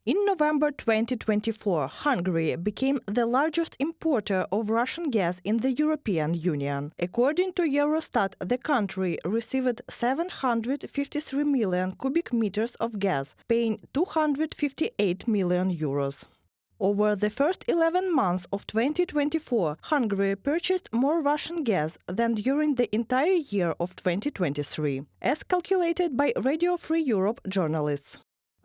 In November 2024, Hungary became the largest importer of Russian gas in the European Union. According to Eurostat, the country received 753 million cubic meters of gas, paying 258 million euros. Over the first 11 months of 2024, Hungary purchased more Russian gas than during the entire year of 2023, as calculated by Radio Free Europe journalists.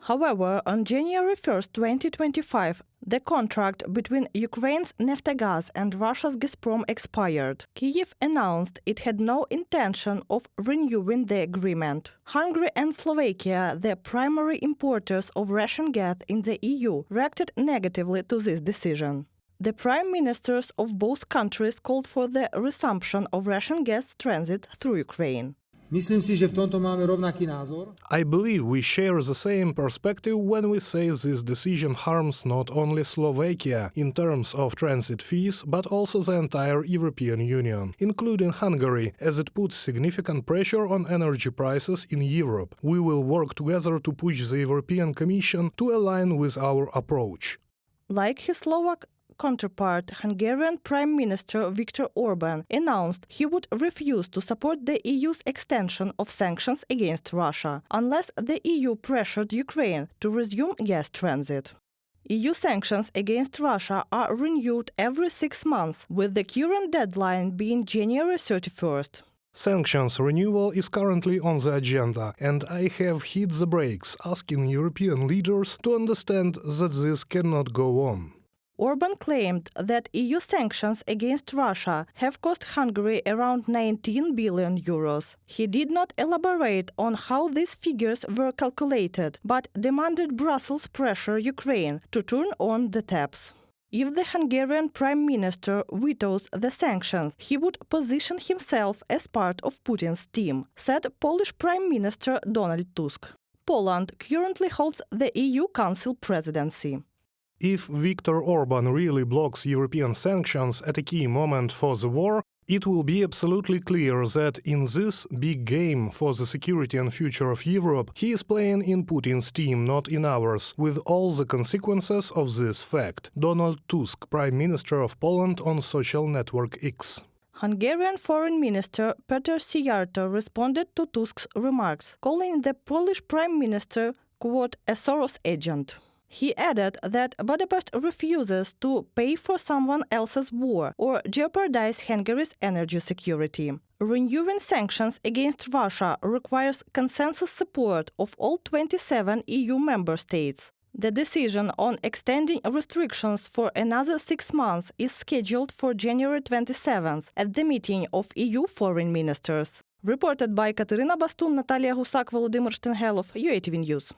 However, on January 1, 2025, the contract between Ukraine's Naftogaz and Russia's Gazprom expired. Kyiv announced it had no intention of renewing the agreement. Hungary and Slovakia, the primary importers of Russian gas in the EU, reacted negatively to this decision. The prime ministers of both countries called for the resumption of Russian gas transit through Ukraine. I believe we share the same perspective when we say this decision harms not only Slovakia in terms of transit fees, but also the entire European Union, including Hungary, as it puts significant pressure on energy prices in Europe. We will work together to push the European Commission to align with our approach. Like his Slovak counterpart, Hungarian Prime Minister Viktor Orban announced he would refuse to support the EU's extension of sanctions against Russia unless the EU pressured Ukraine to resume gas transit. EU sanctions against Russia are renewed every 6 months, with the current deadline being January 31st. Sanctions renewal is currently on the agenda, and I have hit the brakes, asking European leaders to understand that this cannot go on. Orban claimed that EU sanctions against Russia have cost Hungary around 19 billion euros. He did not elaborate on how these figures were calculated, but demanded Brussels pressure Ukraine to turn on the taps. If the Hungarian Prime Minister vetoes the sanctions, he would position himself as part of Putin's team, said Polish Prime Minister Donald Tusk. Poland currently holds the EU Council presidency. If Viktor Orban really blocks European sanctions at a key moment for the war, it will be absolutely clear that in this big game for the security and future of Europe, he is playing in Putin's team, not in ours, with all the consequences of this fact. Donald Tusk, Prime Minister of Poland, on social network X. Hungarian Foreign Minister Peter Szijjártó responded to Tusk's remarks, calling the Polish Prime Minister, quote, a Soros agent. He added that Budapest refuses to pay for someone else's war or jeopardize Hungary's energy security. Renewing sanctions against Russia requires consensus support of all 27 EU member states. The decision on extending restrictions for another 6 months is scheduled for January 27th at the meeting of EU foreign ministers. Reported by Katerina Bastun, Natalia Husak, Volodymyr Shtengelov, UATV News.